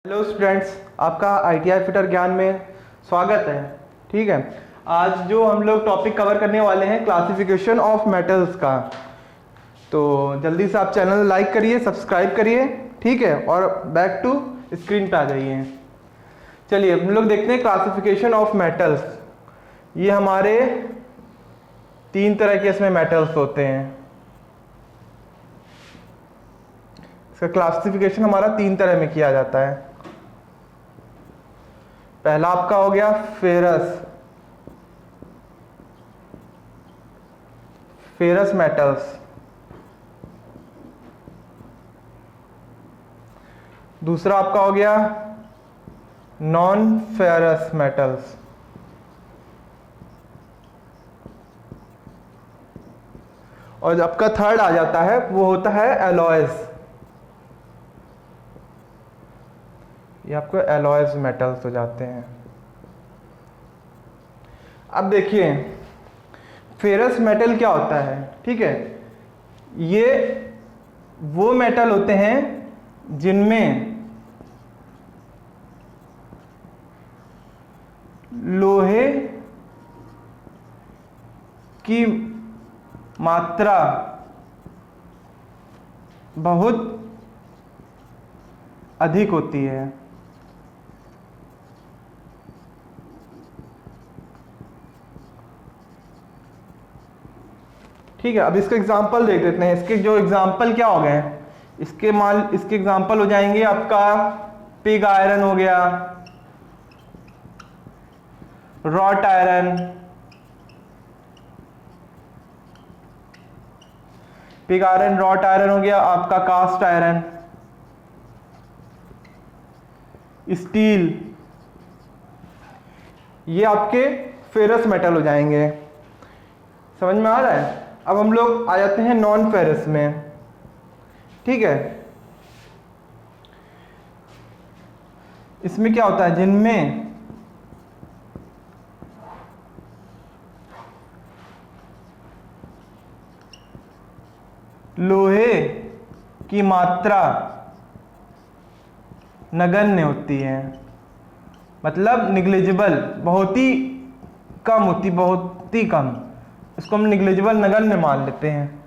Hello students, आपका ITI fitter ज्ञान में स्वागत है। ठीक है, आज जो हम लोग टॉपिक कवर करने वाले हैं क्लासिफिकेशन ऑफ मेटल्स का, तो जल्दी से आप चैनल लाइक करिए, सब्सक्राइब करिए, ठीक है, और बैक टू स्क्रीन पे आ जाइए। चलिए हम लोग देखते हैं क्लासिफिकेशन ऑफ मेटल्स। ये हमारे तीन तरह के इसमें मेटल्स होते हैं। इसका क्लासिफिकेशन हमारा तीन तरह में किया जाता है। पहला आपका हो गया फेरस मेटल्स। दूसरा आपका हो गया नॉन फेरस मेटल्स। और जो आपका थर्ड आ जाता है वो होता है एलॉयज। ये आपको एलॉयज मेटल्स हो जाते हैं। अब देखिए फेरस मेटल क्या होता है। ठीक है, ये वो मेटल होते हैं जिनमें लोहे की मात्रा बहुत अधिक होती है। ठीक है, अब इसका एग्जांपल देख लेते हैं। इसके जो एग्जांपल क्या हो गए, इसके एग्जांपल हो जाएंगे आपका पिग आयरन हो गया, wrought iron, pig iron, wrought iron हो गया आपका, कास्ट आयरन, स्टील, ये आपके फेरस मेटल हो जाएंगे। समझ में आ रहा है। अब हम लोग आ जाते हैं नॉन फेरस में। ठीक है, इसमें क्या होता है, जिनमें लोहे की मात्रा नगण्य होती है, मतलब निग्लिजिबल, बहुत ही कम होती, बहुत ही कम। इसको हम निग्लिजिबल, नगण्य मान लेते हैं।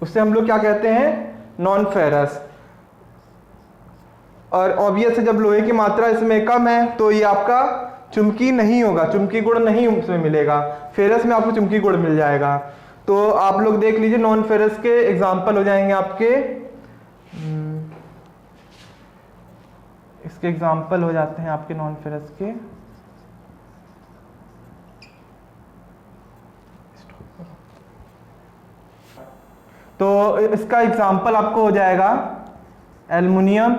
उससे हम लोग क्या कहते हैं, नॉन फेरस। और ऑब्वियस है, जब लोहे की मात्रा इसमें कम है तो ये आपका चुंबकीय नहीं होगा, चुंबकीय गुण नहीं उसमें मिलेगा। फेरस में आपको चुंबकीय गुण मिल जाएगा। तो आप लोग देख लीजिए, नॉन फेरस के एग्जाम्पल हो जाएंगे आपके, इसके एग्जाम्पल हो जाते हैं आपके नॉन फेरस के, तो इसका एग्जाम्पल आपको हो जाएगा एल्युमिनियम,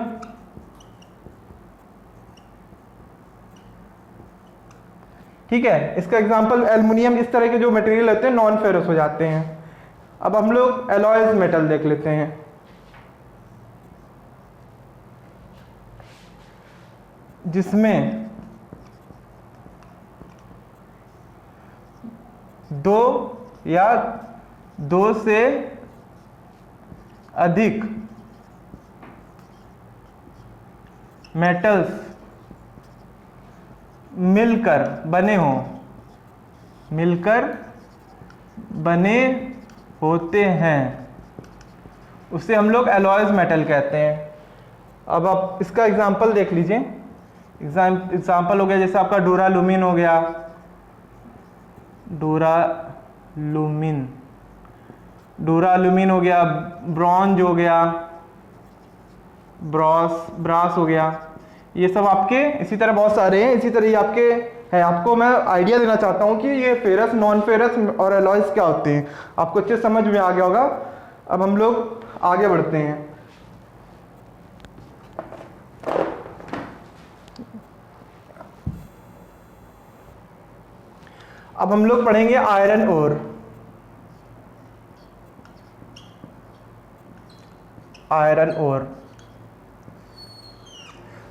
ठीक है। इसका एग्जाम्पल एल्युमिनियम, इस तरह के जो मटेरियल होते हैं नॉन फेरस हो जाते हैं। अब हम लोग एलॉयज मेटल देख लेते हैं। जिसमें दो या दो से अधिक मेटल्स मिलकर बने होते हैं, उसे हम लोग एलॉयज मेटल कहते हैं। अब आप इसका एग्जांपल देख लीजिए। एग्जांपल हो गया जैसे आपका डूरालुमिन हो गया, डूरालुमिन हो गया, ब्रॉन्ज हो गया, ब्रास हो गया। ये सब आपके इसी तरह बहुत सारे हैं, इसी तरह ये आपके हैं। आपको मैं आइडिया देना चाहता हूं कि ये फेरस, नॉन फेरस और एलॉयज क्या होते हैं, आपको अच्छे समझ में आ गया होगा। अब हम लोग आगे बढ़ते हैं। अब हम लोग पढ़ेंगे आयरन ओर।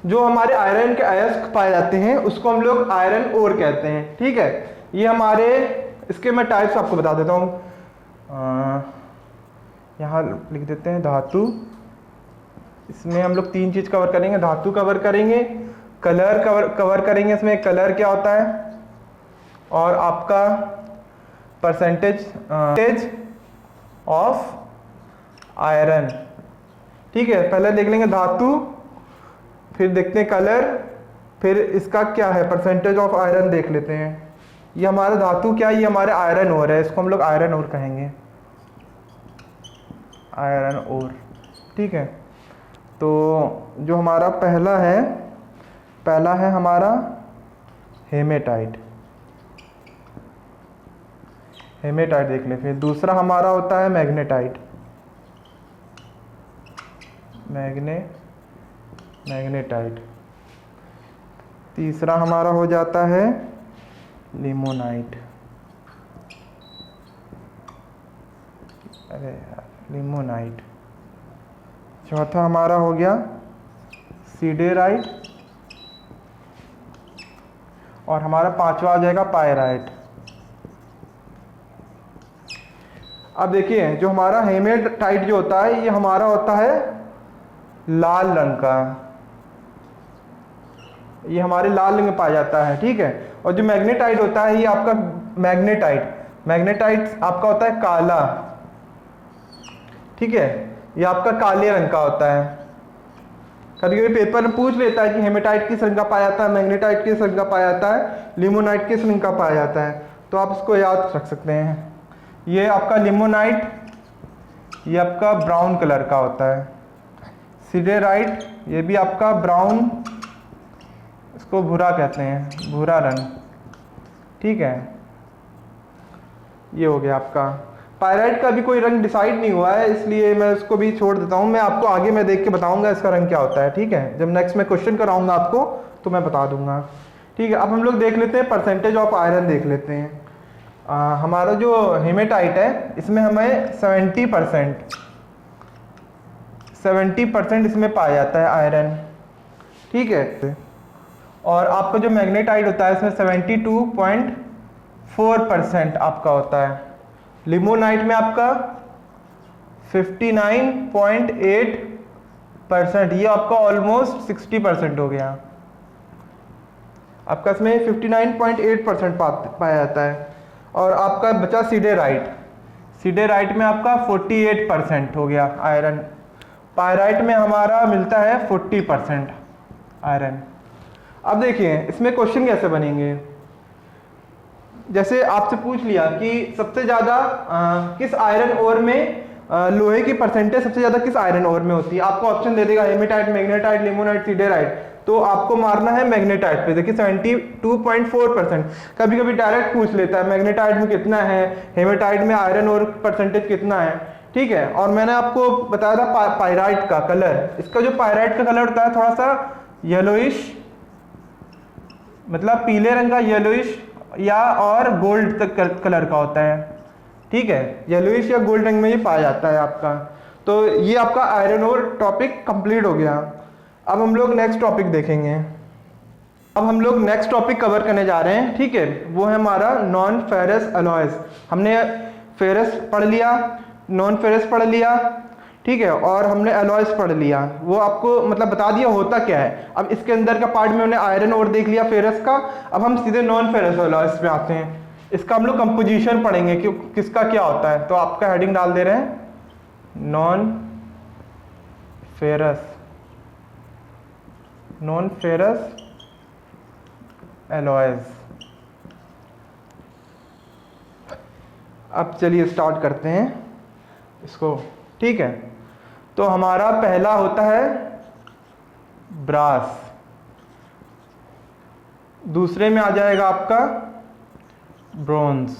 जो हमारे आयरन के अयस्क पाए जाते हैं उसको हम लोग आयरन ओर कहते हैं। ठीक है, ये हमारे, इसके मैं टाइप्स आपको बता देता हूँ। यहाँ लिख देते हैं धातु। इसमें हम लोग 3 चीज़ कवर करेंगे, धातु कवर करेंगे, कलर कवर करेंगे, इसमें कलर क्या होता है, और आपका परसेंटेज ऑफ आयरन। ठीक है, पहले देख लेंगे धातु, फिर देखते हैं कलर, फिर इसका क्या है परसेंटेज ऑफ आयरन देख लेते हैं। ये हमारा धातु क्या है, ये हमारे आयरन ओर है, इसको हम लोग आयरन ओर कहेंगे, आयरन ओर। ठीक है, तो जो हमारा पहला है हमारा हेमेटाइट देख ले। फिर दूसरा हमारा होता है मैग्नेटाइट, मैग्नेटाइट। तीसरा हमारा हो जाता है लिमोनाइट, अरे यार लिमोनाइट। चौथा हमारा हो गया सीडेराइट, और हमारा पांचवा आ जाएगा पायराइट। अब देखिए जो हमारा हेमेटाइट जो होता है ये हमारा होता है लाल रंग का, ये हमारे लाल रंग में पाया जाता है। ठीक है, और जो मैग्नेटाइट होता है ये आपका मैग्नेटाइट आपका होता है काला। ठीक है, ये आपका काले रंग का होता है। कभी कभी पेपर में पूछ लेता है कि हेमेटाइट किस रंग का पाया जाता है, मैग्नेटाइट किस रंग का पाया जाता है, लिमोनाइट किस रंग का पाया जाता है, तो आप इसको याद रख सकते हैं। ये आपका लिमोनाइट ये आपका ब्राउन कलर का होता है, सीडेराइट ये भी आपका ब्राउन, इसको भूरा कहते हैं, भूरा रंग। ठीक है, ये हो गया आपका। पायराइट का भी कोई रंग डिसाइड नहीं हुआ है, इसलिए मैं उसको भी छोड़ देता हूँ। मैं आपको आगे मैं देख के बताऊंगा इसका रंग क्या होता है। ठीक है, जब नेक्स्ट मैं क्वेश्चन कराऊंगा आपको तो मैं बता दूंगा। ठीक है, अब हम लोग देख लेते हैं परसेंटेज ऑफ आयरन देख लेते हैं। हमारा जो हेमेटाइट है इसमें हमें 70% इसमें पाया जाता है आयरन। ठीक है, और आपका जो मैग्नेटाइट होता है इसमें 72.4% आपका होता है। लिमोनाइट में आपका 59.8%, ये आपका ऑलमोस्ट 60% हो गया। आपका इसमें 59.8% पाया जाता है। और आपका बचा सीडेराइट में आपका 48% हो गया आयरन। पायराइट में हमारा मिलता है 40% आयरन। अब देखिए इसमें क्वेश्चन कैसे बनेंगे। जैसे आपसे पूछ लिया कि सबसे ज़्यादा किस आयरन ओर में लोहे की परसेंटेज सबसे ज़्यादा किस आयरन ओर में होती है, आपको ऑप्शन दे देगा हेमेटाइट, मैग्नेटाइट, लिमोनाइट, सीडेराइट। तो आपको मारना है मैग्नेटाइट पे। देखिए 72.4%। कभी कभी डायरेक्ट पूछ लेता है मैग्नेटाइट में कितना है, हेमेटाइट में आयरन ओर परसेंटेज कितना है। ठीक है, और मैंने आपको बताया था पायराइट का कलर। इसका जो पायराइट का कलर होता है थोड़ा सा येलोइश, मतलब पीले रंग का येलोइश या और गोल्ड तक कलर का होता है। ठीक है, येलोइश या गोल्ड रंग में ये पाया जाता है आपका। तो ये आपका आयरन ओर टॉपिक कंप्लीट हो गया। अब हम लोग नेक्स्ट टॉपिक देखेंगे। अब हम लोग नेक्स्ट टॉपिक कवर करने जा रहे हैं। ठीक है, वो है हमारा नॉन फेरस अलॉयज। हमने फेरस पढ़ लिया, नॉन फेरस पढ़ लिया, ठीक है, और हमने अलॉयज पढ़ लिया। वो आपको मतलब बता दिया होता क्या है। अब इसके अंदर का पार्ट में हमने आयरन और देख लिया फेरस का। अब हम सीधे नॉन फेरस अलॉयज में आते हैं। इसका हम लोग कंपोजिशन पढ़ेंगे कि किसका क्या होता है। तो आपका हेडिंग डाल दे रहे हैं नॉन फेरस अलॉयज। अब चलिए स्टार्ट करते हैं इसको। ठीक है, तो हमारा पहला होता है ब्रास, दूसरे में आ जाएगा आपका ब्रोंज।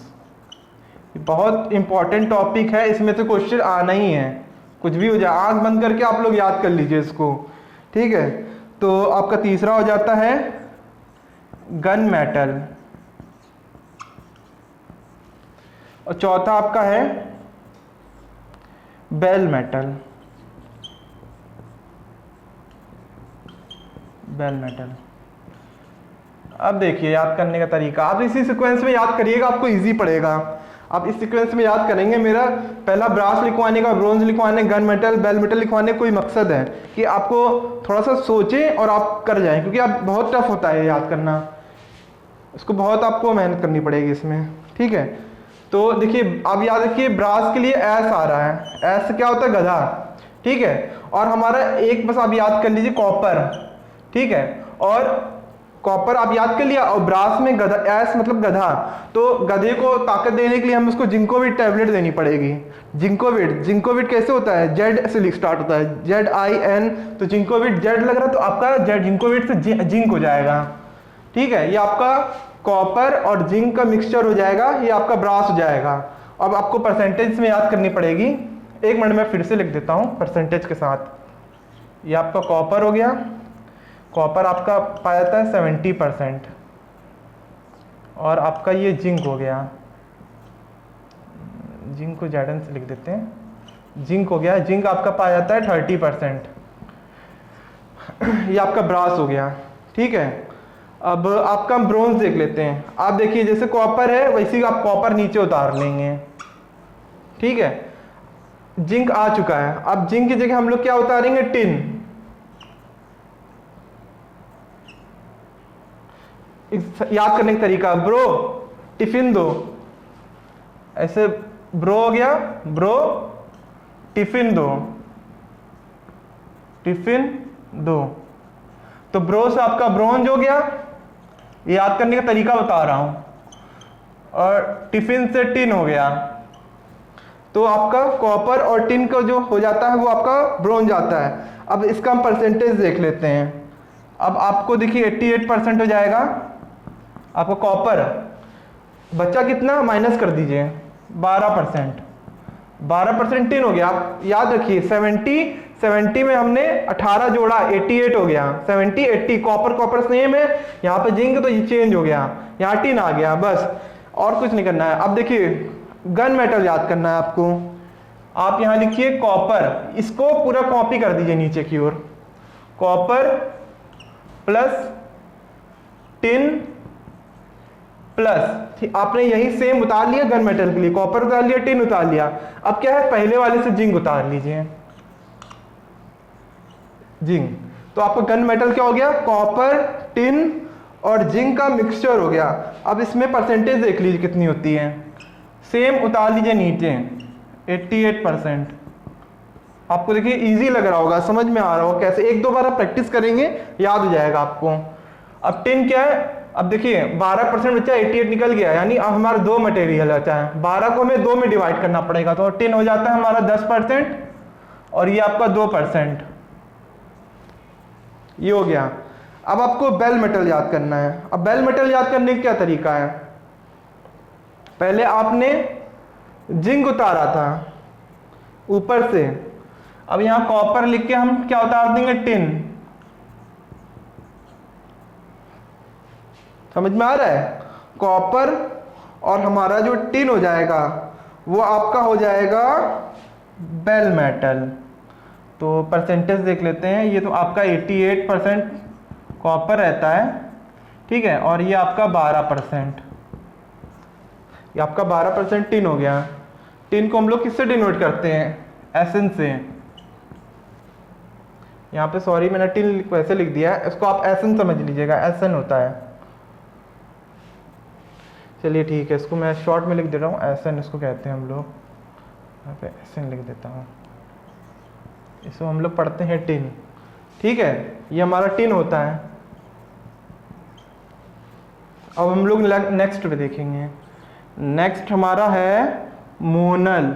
बहुत इंपॉर्टेंट टॉपिक है, इसमें तो क्वेश्चन आना ही है, कुछ भी हो जाए। आंख बंद करके आप लोग याद कर लीजिए इसको। ठीक है, तो आपका तीसरा हो जाता है गन मेटल, और चौथा आपका है बेल मेटल। अब देखिए याद करने का तरीका, आप इसी सीक्वेंस में याद करिएगा, आपको इजी पड़ेगा। आप इस सीक्वेंस में याद करेंगे। मेरा पहला ब्रास लिखवाने का, ब्रोंज लिखवाने, गन मेटल, बेल मेटल लिखवाने का कोई मकसद है कि आपको थोड़ा सा सोचें और आप कर जाएं, क्योंकि आप बहुत टफ होता है याद करना, इसको बहुत आपको मेहनत करनी पड़ेगी इसमें, ठीक है। तो देखिए आप याद रखिए ब्रास के लिए एस आ रहा है, एस क्या होता है गधा, ठीक है। और हमारा एक बस आप याद कर लीजिए कॉपर, ठीक है। और कॉपर आप याद कर लिया, और ब्रास में गधा, एस मतलब गधा, तो गधे को ताकत देने के लिए हम उसको जिंकोविट टैबलेट देनी पड़ेगी। जिंकोविट, जिंकोविट कैसे होता है, जेड से स्टार्ट होता है, ZIN, तो जिंकोविट जेड लग रहा है तो आपका जेड जिंकोविट से जिंक हो जाएगा, ठीक है। ये आपका कॉपर और जिंक का मिक्सचर हो जाएगा, ये आपका ब्रास हो जाएगा। अब आपको परसेंटेज में याद करनी पड़ेगी, एक मिनट में फिर से लिख देता हूँ परसेंटेज के साथ। ये आपका कॉपर हो गया, कॉपर आपका पाया जाता है 70%, और आपका ये जिंक हो गया, जिंक को Zn से लिख देते हैं, जिंक हो गया, जिंक आपका पाया जाता है 30%। ये आपका ब्रास हो गया, ठीक है। अब आपका हम ब्रोंज देख लेते हैं। आप देखिए जैसे कॉपर है वैसे ही आप कॉपर नीचे उतार लेंगे, ठीक है। जिंक आ चुका है, अब जिंक की जगह हम लोग क्या उतारेंगे, टिन। याद करने का तरीका, ब्रो टिफिन दो, ऐसे ब्रो हो गया, ब्रो टिफिन दो, टिफिन दो, तो ब्रो से आपका ब्रोंज हो गया, याद करने का तरीका बता रहा हूं। और टिफिन से टिन हो गया, तो आपका कॉपर और टिन का जो हो जाता है वो आपका ब्रोंज आता है। अब इसका हम परसेंटेज देख लेते हैं। अब आपको देखिए 88% हो जाएगा आपका कॉपर, बच्चा कितना माइनस कर दीजिए 12%, 12% टिन हो गया। आप याद रखिए 70 में हमने 18 जोड़ा 88 हो गया, 70 80, कॉपर कॉपर सेम है, यहाँ पे जिंक तो ये चेंज हो गया, यहाँ टिन आ गया, बस और कुछ नहीं करना है। अब देखिए गन मेटल याद करना है आपको, आप यहाँ लिखिए कॉपर, इसको पूरा कॉपी कर दीजिए नीचे की ओर, कॉपर प्लस टिन प्लस, आपने यही सेम उतार लिया गन मेटल के लिए, कॉपर उतार लिया, टिन उतार लिया। अब क्या है, पहले वाले से जिंक उतार लीजिए, जिंक, तो आपका गन मेटल क्या हो गया, कॉपर टिन और जिंक का मिक्सचर हो गया। अब इसमें परसेंटेज देख लीजिए कितनी होती है, सेम उतार लीजिए नीचे 88%। आपको देखिए इजी लग रहा होगा, समझ में आ रहा होगा कैसे, एक दो बार आप प्रैक्टिस करेंगे याद हो जाएगा आपको। अब टिन क्या है, अब देखिए 12% बच्चा 88 निकल गया, यानी अब हमारा दो मटेरियल बचा है, 12 को हमें 2 में डिवाइड करना पड़ेगा, तो टिन हो जाता है हमारा 10% और ये आपका 2%, ये हो गया। अब आपको बेल मेटल याद करना है। अब बेल मेटल याद करने का क्या तरीका है, पहले आपने जिंक उतारा था ऊपर से, अब यहां कॉपर लिख के हम क्या उतार देंगे, टिन। समझ में आ रहा है, कॉपर और हमारा जो टिन हो जाएगा वो आपका हो जाएगा बेल मेटल। तो परसेंटेज देख लेते हैं, ये तो आपका 88% कॉपर रहता है, ठीक है, और ये आपका 12%, ये आपका 12% टिन हो गया। टिन को हम लोग किससे डिनोट करते हैं, एसएन से। यहाँ पे सॉरी मैंने टिन वैसे लिख दिया है, इसको आप एसएन समझ लीजिएगा, एसएन होता है। चलिए ठीक है, इसको मैं शॉर्ट में लिख दे रहा हूँ, एसएन इसको कहते हैं हम लोग, यहाँ पे एसएन लिख देता हूँ, इसको हम लोग पढ़ते हैं टिन, ठीक है, ये हमारा टिन होता है। अब हम लोग नेक्स्ट पे देखेंगे, नेक्स्ट हमारा है मोनल,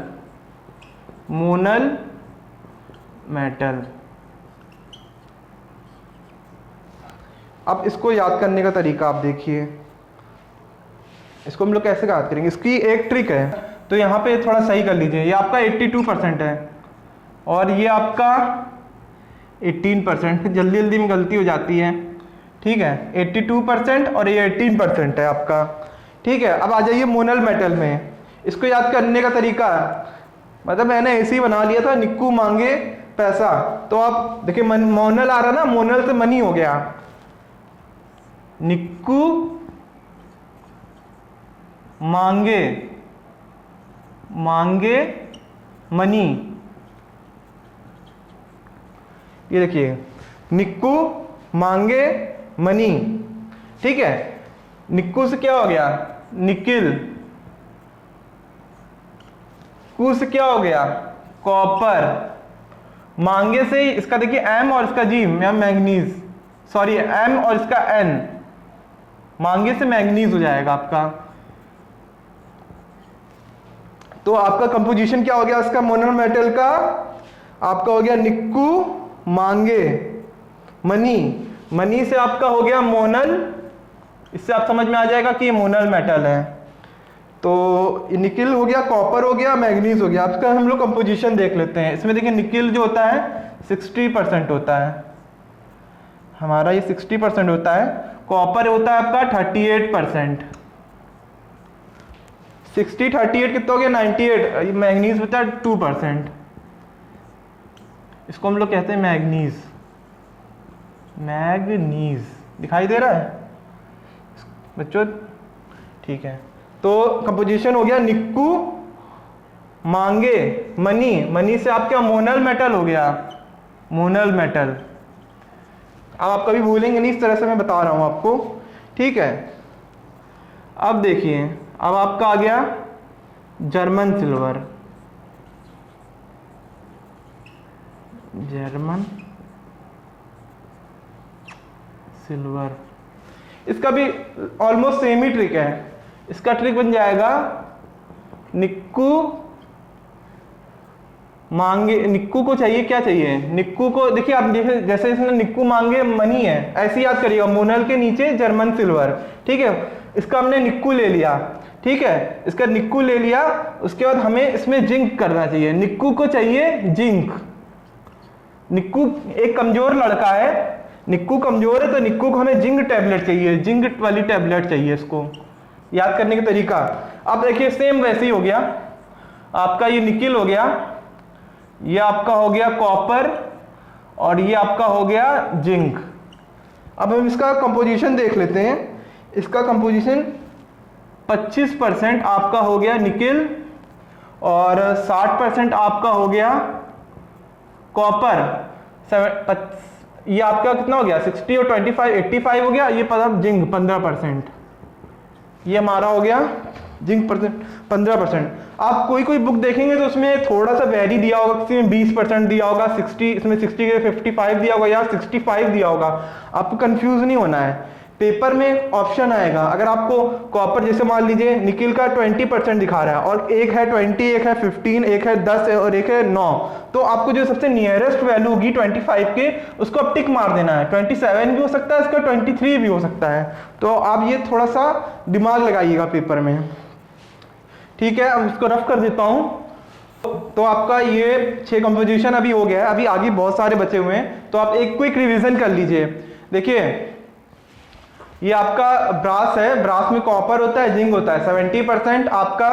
मोनल मेटल। अब इसको याद करने का तरीका आप देखिए, इसको हम लोग कैसे याद करेंगे, इसकी एक ट्रिक है, तो यहाँ पे थोड़ा सही कर लीजिए, ये आपका 82% है और ये आपका 18%, जल्दी जल्दी में गलती हो जाती है, ठीक है, 82% और ये 18% है आपका, ठीक है। अब आ जाइए मोनल मेटल में, इसको याद करने का तरीका, मतलब मैंने ऐसे ही बना लिया था, निक्कू मांगे पैसा, तो आप देखिए मोनल आ रहा ना, मोनल से मनी हो गया, निक्कू मांगे मांगे मनी। ये देखिए निक्कू मांगे मनी, ठीक है। निक्कू से क्या हो गया निकिल, कू से क्या हो गया कॉपर, मांगे से इसका देखिए एम और इसका जी मैंगनीज, सॉरी एम और इसका एन, मांगे से मैंगनीज हो जाएगा आपका। तो आपका कंपोजिशन क्या हो गया इसका मोनल मेटल का, आपका हो गया निक्कू मांगे मनी, मनी से आपका हो गया मोनल, इससे आप समझ में आ जाएगा कि ये मोनल मेटल है। तो निकिल हो गया, कॉपर हो गया, मैग्नीज हो गया। आपका हम लोग कंपोजिशन देख लेते हैं। इसमें देखिए निकिल जो होता है 60% होता है हमारा, ये 60% होता है। कॉपर होता है आपका 38%, 60 38 कितना हो गया 98। मैग्नीज होता है 2%, इसको हम लोग कहते हैं मैग्नीज, मैग्नीज दिखाई दे रहा है बच्चों, ठीक है। तो कंपोजिशन हो गया निक्कू मांगे मनी, मनी से आपका मोनल मेटल हो गया, मोनल मेटल। अब आप कभी भूलेंगे नहीं, इस तरह से मैं बता रहा हूं आपको, ठीक है। अब देखिए अब आपका आ गया जर्मन सिल्वर, जर्मन सिल्वर, इसका भी ऑलमोस्ट सेम ही ट्रिक है। इसका ट्रिक बन जाएगा निक्कू मांगे, निक्कू को चाहिए क्या चाहिए, निक्कू को देखिए आप जैसे इसमें निक्कू मांगे मनी है, ऐसे याद करिएगा मोनल के नीचे जर्मन सिल्वर, ठीक है। इसका हमने निक्कू ले लिया, ठीक है, इसका निक्कू ले लिया, उसके बाद हमें इसमें जिंक करना चाहिए। निक्कू को चाहिए जिंक, निक्कू एक कमजोर लड़का है, निक्कू कमजोर है, तो निक्कू को हमें जिंक टैबलेट चाहिए, जिंक वाली टैबलेट चाहिए। इसको याद करने का तरीका अब देखिए सेम वैसे ही हो गया। आपका ये निकिल हो गया, ये आपका हो गया कॉपर, और ये आपका हो गया जिंक। अब हम इसका कंपोजिशन देख लेते हैं। इसका कंपोजिशन 25% आपका हो गया निकिल, और 60% आपका हो गया कॉपर। ये आपका कितना हो गया 60 और 25 85 हो गया। ये जिंक 15%, ये हमारा हो गया जिंक 15%। आप कोई कोई बुक देखेंगे तो उसमें थोड़ा सा वेरी दिया होगा, किसी में 20% दिया होगा, 60 इसमें 60 के 55 दिया होगा या 65 दिया होगा। आपको कंफ्यूज नहीं होना है। पेपर में ऑप्शन आएगा, अगर आपको कॉपर जैसे मान लीजिए निकिल का 20% दिखा रहा है, और एक है 20, एक है 15, एक है 10 और एक है 9, तो आपको जो सबसे नियरेस्ट वैल्यू होगी 25 के, उसको आप टिक मार देना है। 27 भी हो सकता है, इसका 23 भी हो सकता है। तो आप ये थोड़ा सा दिमाग लगाइएगा पेपर में, ठीक है। अब इसको रफ कर देता हूं। तो आपका ये 6 कंपोजिशन अभी हो गया है, अभी आगे बहुत सारे बचे हुए हैं, तो आप एक क्विक रिवीजन कर लीजिए। देखिए ये आपका ब्रास है, ब्रास में कॉपर होता है, जिंक होता है। 70% आपका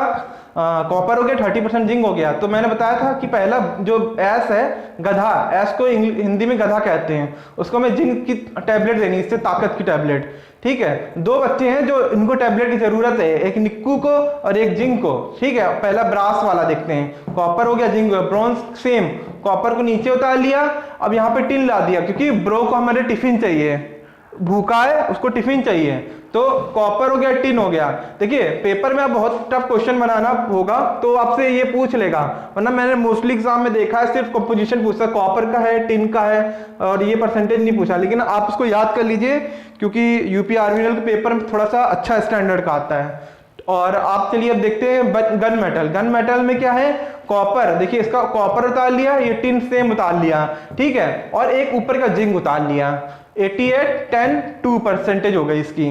कॉपर हो गया, 30% जिंक हो गया। तो मैंने बताया था कि पहला जो एस है गधा, एस को हिंदी में गधा कहते हैं, उसको हमें जिंक की टैबलेट देनी, इससे ताकत की टैबलेट, ठीक है। 2 बच्चे हैं जो इनको टैबलेट की जरूरत है, एक निक्कू को और एक जिंक को, ठीक है। पहला ब्रास वाला देखते हैं, कॉपर हो गया, जिंक हो गया। ब्रॉन्ज सेम, कॉपर को नीचे उतार लिया, अब यहाँ पे टिन ला दिया, क्योंकि ब्रो को हमारे टिफिन चाहिए, भूखा है उसको टिफिन चाहिए, तो कॉपर हो गया, टिन हो गया। देखिए पेपर में आप बहुत टफ क्वेश्चन बनाना होगा तो आपसे ये पूछ लेगा, वरना मैंने मोस्टली एग्जाम में देखा है सिर्फ कंपोजिशन पूछता, कॉपर का है, टिन का है, और ये परसेंटेज नहीं पूछा। लेकिन आप उसको याद कर लीजिए, क्योंकि यूपी आर्मी के पेपर में थोड़ा सा अच्छा स्टैंडर्ड का आता है। और आप चलिए अब देखते हैं गन मेटल। गन मेटल में क्या है, कॉपर, देखिए इसका कॉपर उतार लिया, ये टिन सेम उतार लिया, ठीक है, और एक ऊपर का जिंक उतार लिया। 88 10 2% हो गई इसकी,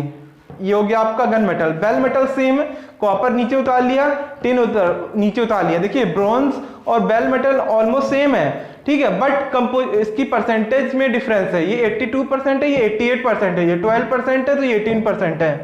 ये हो गया आपका gun metal. Bell metal same, copper नीचे उतार लिया, टिन नीचे उतार लिया। देखिए ब्रॉन्ज और बेल मेटल ऑलमोस्ट सेम है, ठीक है, बट इसकी परसेंटेज में डिफरेंस है। ये 82% है, ये 88% है, ये 12% है, तो ये 18% है,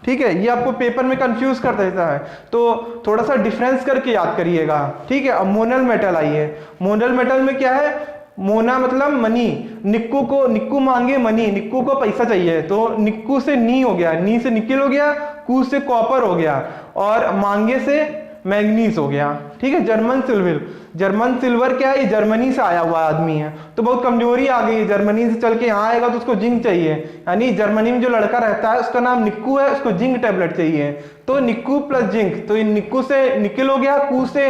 ठीक है। ये आपको पेपर में कंफ्यूज कर देता है, तो थोड़ा सा डिफरेंस करके याद करिएगा, ठीक है। अब मोनल मेटल आई है। मोनल मेटल में क्या है, मोना मतलब मनी, निक्कू को, निक्कू मांगे मनी, निक्कू को पैसा चाहिए, तो निक्कू से नी हो गया, नी से निकिल हो गया, कू से कॉपर हो गया, और मांगे से मैग्नीज हो गया, ठीक है। जर्मन सिल्वर, जर्मन सिल्वर क्या है, ये जर्मनी से आया हुआ आदमी है, तो बहुत कमजोरी आ गई है, जर्मनी से चल के यहाँ आएगा तो उसको जिंक चाहिए, यानी जर्मनी में जो लड़का रहता है उसका नाम निक्कू है, उसको जिंक टैबलेट चाहिए, तो निक्कू प्लस जिंक, तो ये निक्कू से निकिल हो गया, कू से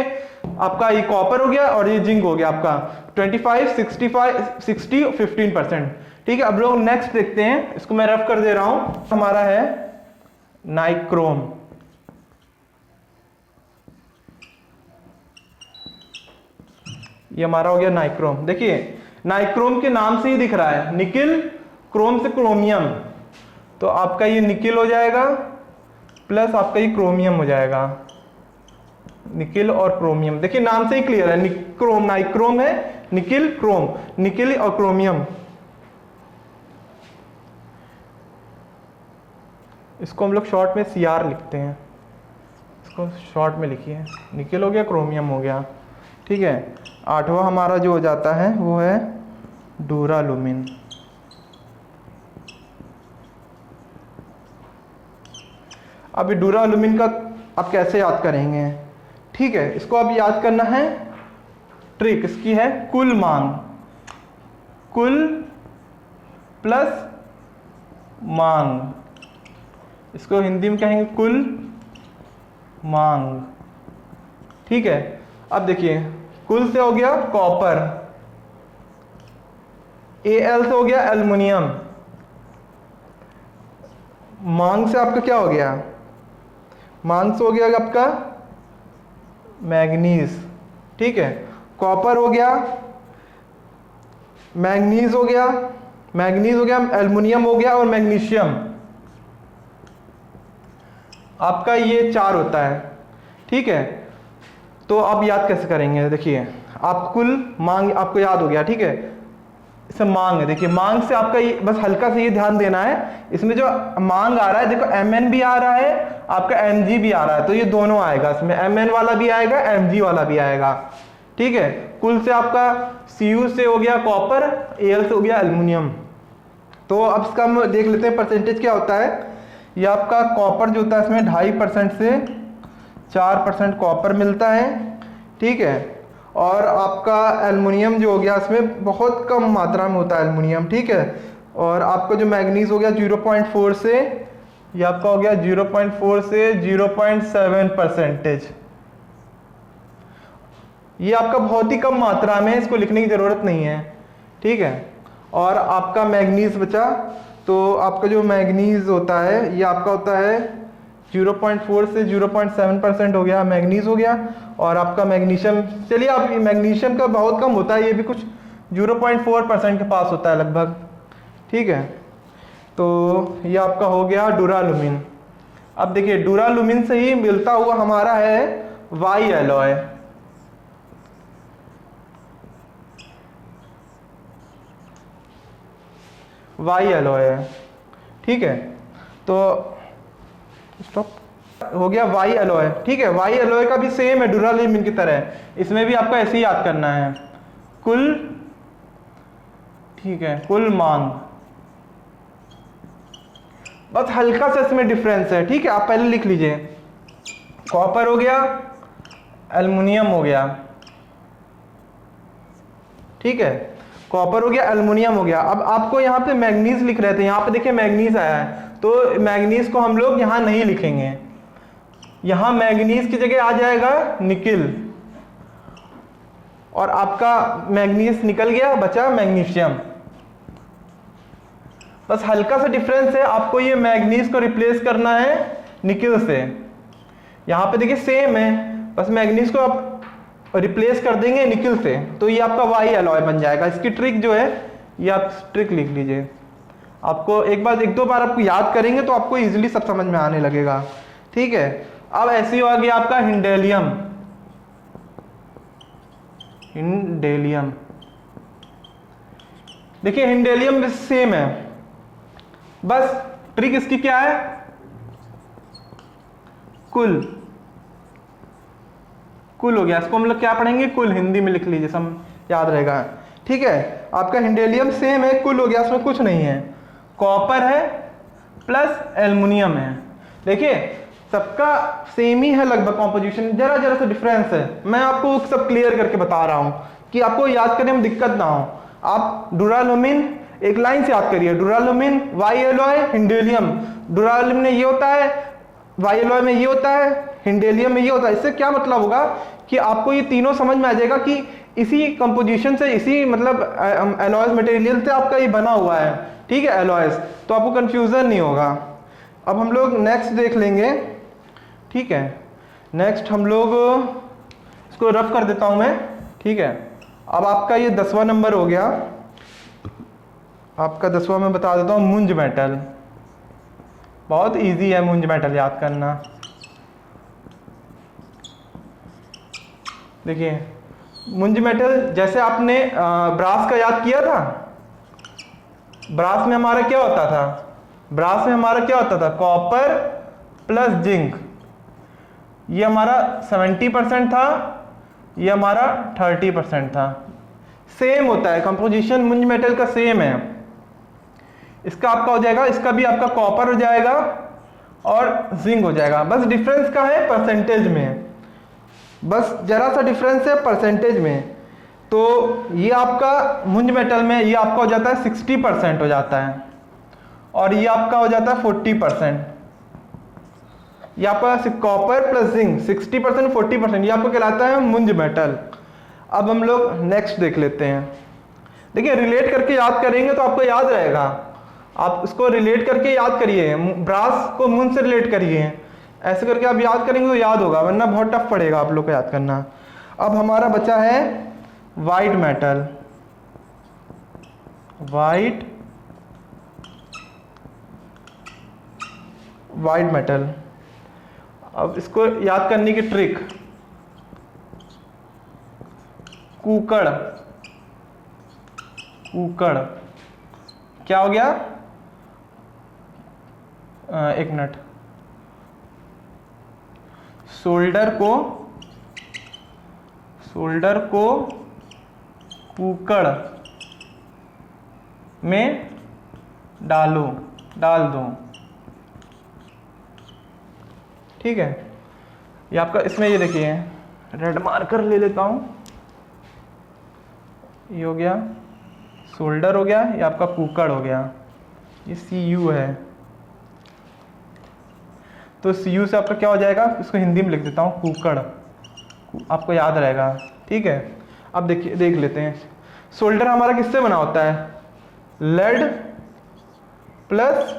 आपका ये कॉपर हो गया और ये जिंक हो गया आपका 25, 65, 60, 15%, ठीक है। अब लोग नेक्स्ट देखते हैं, इसको मैं रफ कर दे रहा हूं, हमारा है नाइक्रोम। ये हमारा हो गया नाइक्रोम। देखिए नाइक्रोम के नाम से ही दिख रहा है, निकिल क्रोम से क्रोमियम, तो आपका ये निकिल हो जाएगा प्लस आपका ये क्रोमियम हो जाएगा, निकिल और क्रोमियम। देखिए नाम से ही क्लियर है, निक्रोम नाइक्रोम है, निकिल क्रोम, निकिल और क्रोमियम। इसको हम लोग शॉर्ट में CR लिखते हैं, इसको शॉर्ट में लिखिए, निकिल हो गया, क्रोमियम हो गया, ठीक है। आठवां हमारा जो हो जाता है वो है डूरालुमिन। अब ये डूरालुमिन का आप कैसे याद करेंगे, ठीक है। इसको अब याद करना है, ट्रिक इसकी है कुल मांग, कुल प्लस मांग, इसको हिंदी में कहेंगे कुल मांग, ठीक है। अब देखिए कुल से हो गया कॉपर, Al से हो गया एल्युमिनियम, मांग से आपका क्या हो गया, मांग से हो गया आपका मैग्नीज, ठीक है। कॉपर हो गया, मैग्नीज हो गया, मैग्नीज हो गया, एल्युमिनियम हो गया और मैग्नीशियम, आपका ये 4 होता है, ठीक है। तो आप याद कैसे करेंगे, देखिए आप कुल मांग आपको याद हो गया, ठीक है। इसे मांग है, देखिए मांग से आपका ये बस हल्का से ये ध्यान देना है, इसमें जो मांग आ रहा है देखो Mn भी आ रहा है, आपका Mg भी आ रहा है, तो ये दोनों आएगा, इसमें Mn वाला भी आएगा, Mg वाला भी आएगा, ठीक है। कुल से आपका Cu से हो गया कॉपर, Al से हो गया एल्युमिनियम। तो अब इसका हम देख लेते हैं परसेंटेज क्या होता है। ये आपका कॉपर जो होता है इसमें 2.5% से 4% कॉपर मिलता है, ठीक है। और आपका एल्युमिनियम जो हो गया इसमें बहुत कम मात्रा में होता है एल्युमिनियम, ठीक है। और आपका जो मैग्नीज हो गया 0.4 से, ये आपका हो गया 0.4 से 0.7%, ये आपका बहुत ही कम मात्रा में, इसको लिखने की ज़रूरत नहीं है, ठीक है। और आपका मैग्नीज बचा, तो आपका जो मैग्नीज होता है ये आपका होता है 0.4 से 0.7% हो गया, मैग्नीज हो गया। और आपका मैग्नीशियम, चलिए आप मैग्नीशियम का बहुत कम होता है, ये भी कुछ 0.4% के पास होता है लगभग, ठीक है। तो ये आपका हो गया डूरालुमिन। अब देखिए डूरालुमिन से ही मिलता हुआ हमारा है वाई एलॉय, वाई एलॉय है, ठीक है। तो स्टॉप हो गया वाई एलॉय, ठीक है। वाई एलॉय का भी सेम है डूरालुमिन की तरह, इसमें भी आपको ऐसे ही याद करना है, कुल, ठीक है, कुल मांग, बस हल्का सा इसमें डिफरेंस है, ठीक है। आप पहले लिख लीजिए, कॉपर हो गया, एल्युमिनियम हो गया, ठीक है। कॉपर हो गया, एल्युमिनियम हो गया। अब आपको यहाँ पे मैग्नीज लिख रहे थे, यहाँ पे देखिए मैग्नीज आया है, तो मैग्नीज को हम लोग यहाँ नहीं लिखेंगे, यहाँ मैग्नीज की जगह आ जाएगा निकिल, और आपका मैग्नीज निकल गया, बचा मैग्नीशियम। बस हल्का सा डिफरेंस है, आपको ये मैग्नीज को रिप्लेस करना है निकिल से। यहाँ पे देखिए सेम है, बस मैग्नीज को आप रिप्लेस कर देंगे निकिल से, तो ये आपका वाई एलॉय बन जाएगा। इसकी ट्रिक जो है ये आप ट्रिक लिख लीजिए, आपको एक दो बार आपको याद करेंगे तो आपको इजीली सब समझ में आने लगेगा, ठीक है। अब ऐसे ही आ गया आपका हिंडेलियम, हिंडेलियम, देखिए हिंडेलियम भी सेम है, बस ट्रिक इसकी क्या है, कुल, कुल हो गया। इसको हम लोग क्या पढ़ेंगे, कुल, हिंदी में लिख लीजिए, सब याद रहेगा, ठीक है। आपका हिंडेलियम सेम है, कुल हो गया, इसमें कुछ नहीं है, कॉपर है प्लस एल्युमिनियम है। देखिए सबका सेम ही है लगभग कॉम्पोजिशन, जरा जरा सा डिफरेंस है। मैं आपको सब क्लियर करके बता रहा हूँ कि आपको याद करने में दिक्कत ना हो। आप डुरालुमिन एक लाइन से याद करिए, डुरालुमिन वाई एलॉय हिंडेलियम। डुरालुमिन में ये होता है, वाई एलॉय में ये होता है, हिंडेलियम में ये होता है। इससे क्या मतलब होगा कि आपको ये तीनों समझ में आ जाएगा कि इसी कंपोजिशन से, इसी मतलब एलॉयज मटेरियल से आपका ये बना हुआ है, ठीक है, एलॉयज। तो आपको कंफ्यूजन नहीं होगा। अब हम लोग नेक्स्ट देख लेंगे, ठीक है। नेक्स्ट हम लोग इसको रफ कर देता हूं मैं, ठीक है। अब आपका ये 10वां नंबर हो गया। आपका 10वां मैं बता देता हूं, मुंज मेटल। बहुत इजी है मुंज मेटल याद करना। देखिए मुंज मेटल, जैसे आपने ब्रास का याद किया था, ब्रास में हमारा क्या होता था, ब्रास में हमारा क्या होता था, कॉपर प्लस जिंक। ये हमारा 70% था, ये हमारा 30% था। सेम होता है कंपोजिशन, मुंज मेटल का सेम है। इसका आपका हो जाएगा, इसका भी आपका कॉपर हो जाएगा और जिंक हो जाएगा। बस डिफरेंस का है परसेंटेज में, बस जरा सा डिफरेंस है परसेंटेज में। तो ये आपका मुंज मेटल में ये आपका हो जाता है 60% हो जाता है, और ये आपका हो जाता है 40%। ये आपका कॉपर प्लस जिंक 60% 40%, ये आपको कहलाता है मुंज मेटल। अब हम लोग नेक्स्ट देख लेते हैं। देखिए रिलेट करके याद करेंगे तो आपको याद रहेगा। आप इसको रिलेट करके याद करिए, ब्रास को मुंज से रिलेट करिए, ऐसे करके आप याद करेंगे तो याद होगा, वरना बहुत टफ पड़ेगा आप लोग को याद करना। अब हमारा बचा है वाइट मेटल। वाइट मेटल, अब इसको याद करने की ट्रिक, कूकड़। क्या हो गया, एक मिनट, सोल्डर को कूकड़ में डाल दो, ठीक है। ये आपका इसमें ये देखिए, रेड मार्कर ले लेता हूं, ये हो गया सोल्डर हो गया, ये आपका कूकड़ हो गया, ये Cu है। तो Cu से आपका क्या हो जाएगा, इसको हिंदी में लिख देता हूँ कूकड़, आपको याद रहेगा, ठीक है। अब देखिए देख लेते हैं, सोल्डर हमारा किससे बना होता है, लेड प्लस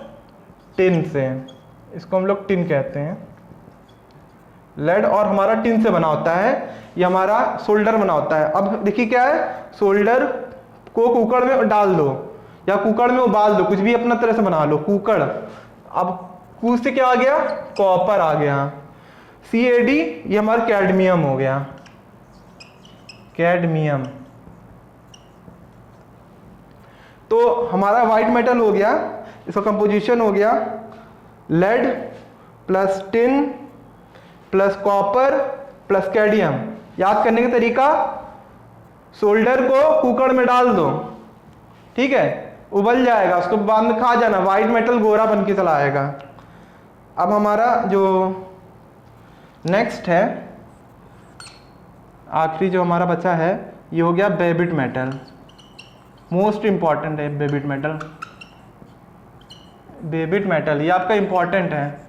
टिन से, इसको हम लोग टिन कहते हैं। लेड और हमारा टिन से बना होता है, ये हमारा सोल्डर बना होता है। अब देखिए क्या है, सोल्डर को कुकर में डाल दो या कुकर में उबाल दो, कुछ भी अपना तरह से बना लो, कुकर। अब कू से क्या आ गया, कॉपर आ गया। CAD ये हमारा कैडमियम हो गया, कैडमियम। तो हमारा व्हाइट मेटल हो गया, इसका कंपोजिशन हो गया lead plus tin plus copper plus cadmium. याद करने का तरीका, सोल्डर को कुकर में डाल दो, ठीक है, उबल जाएगा, उसको बाद में खा जाना, व्हाइट मेटल गोरा बन के चला आएगा। अब हमारा जो नेक्स्ट है, आखिरी जो हमारा बचा है, ये हो गया बेबिट मेटल। मोस्ट इंपॉर्टेंट है बेबिट मेटल। बेबिट मेटल ये आपका इंपॉर्टेंट है,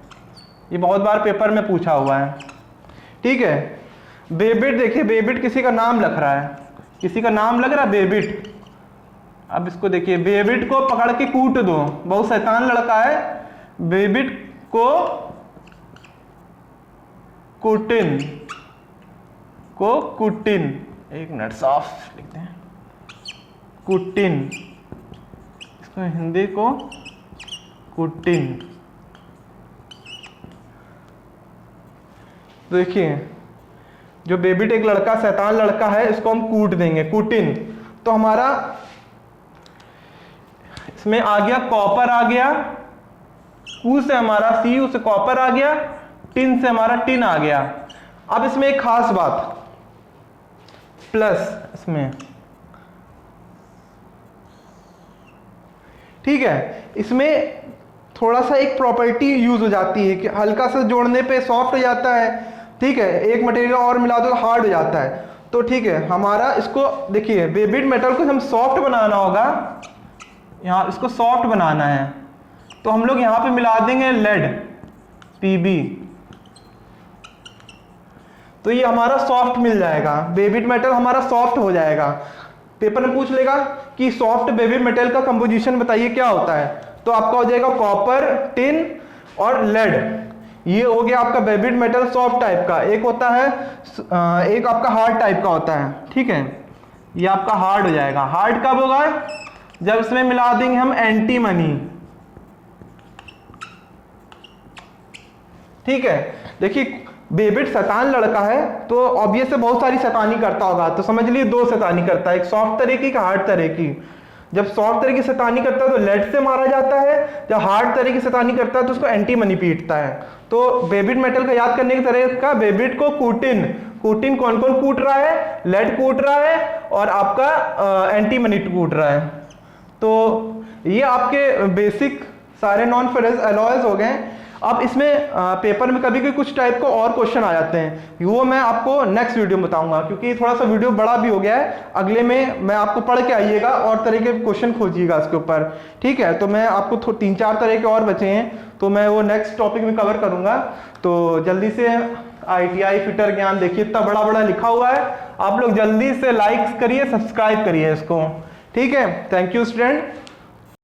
ये बहुत बार पेपर में पूछा हुआ है, ठीक है। बेबिट, देखिए बेबिट किसी का नाम लग रहा है, किसी का नाम लग रहा है बेबिट। अब इसको देखिए, बेबिट को पकड़ के कूट दो, बहुत शैतान लड़का है। बेबिट को कुटिन, एक मिनट साफ लिखते हैं, कुटिन, इसको हिंदी को कुटिन। देखिए जो बेबिट एक लड़का, शैतान लड़का है, इसको हम कूट देंगे, कुटिन। तो हमारा इसमें आ गया कॉपर आ गया, कू से हमारा Cu से कॉपर आ गया, टिन से हमारा टिन आ गया। अब इसमें एक खास बात, प्लस इसमें, ठीक है, इसमें थोड़ा सा एक प्रॉपर्टी यूज हो जाती है कि हल्का सा जोड़ने पे सॉफ्ट हो जाता है, ठीक है, एक मटेरियल और मिला दो तो हार्ड हो जाता है। तो ठीक है, हमारा इसको देखिए बेबिड मेटल को हम सॉफ्ट बनाना होगा, यहाँ इसको सॉफ्ट बनाना है, तो हम लोग यहाँ पे मिला देंगे लेड Pb, तो ये हमारा सॉफ्ट मिल जाएगा, बेबिड मेटल हमारा सॉफ्ट हो जाएगा। पेपर में पूछ लेगा कि सॉफ्ट बेबिड मेटल का कंपोजिशन बताइए क्या होता है, तो आपका हो जाएगा कॉपर, टिन और लेड। ये हो गया आपका बेबिड मेटल सॉफ्ट टाइप का। एक होता है एक आपका हार्ड टाइप का होता है, ठीक है, ये आपका हार्ड हो जाएगा। हार्ड कब होगा, जब इसमें मिला देंगे हम एंटीमनी, ठीक है। देखिए बेबिड शैतान लड़का है, तो ऑब्वियस से बहुत सारी शैतानी करता होगा, तो समझ लीजिए दो शैतानी करता है, एक सॉफ्ट तरह की, एक हार्ड तरह की। जब सॉफ्ट तरह की शैतानी करता है तो लेड से मारा जाता है, जब हार्ड तरह की शैतानी करता है तो उसको एंटीमनी पीटता है। तो बेबिड मेटल का याद करने की तरह का, बेबिड को कूटिन, कूटिन कौन कौन कूट रहा है, लेड कूट रहा है और आपका एंटीमनी कूट रहा है। तो ये आपके बेसिक सारे नॉन फेरस एलॉयज हो गए। अब इसमें पेपर में कभी कभी कुछ टाइप को और क्वेश्चन आ जाते हैं, वो मैं आपको नेक्स्ट वीडियो में बताऊंगा, क्योंकि थोड़ा सा वीडियो बड़ा भी हो गया है। अगले में मैं आपको पढ़ के आइएगा और तरह के क्वेश्चन खोजिएगा इसके ऊपर, ठीक है। तो मैं आपको 3-4 तरह के और बचे हैं, तो मैं वो नेक्स्ट टॉपिक में कवर करूंगा। तो जल्दी से ITI फिटर ज्ञान देखिए, इतना बड़ा बड़ा लिखा हुआ है, आप लोग जल्दी से लाइक करिए, सब्सक्राइब करिए इसको, ठीक है। Thank you student.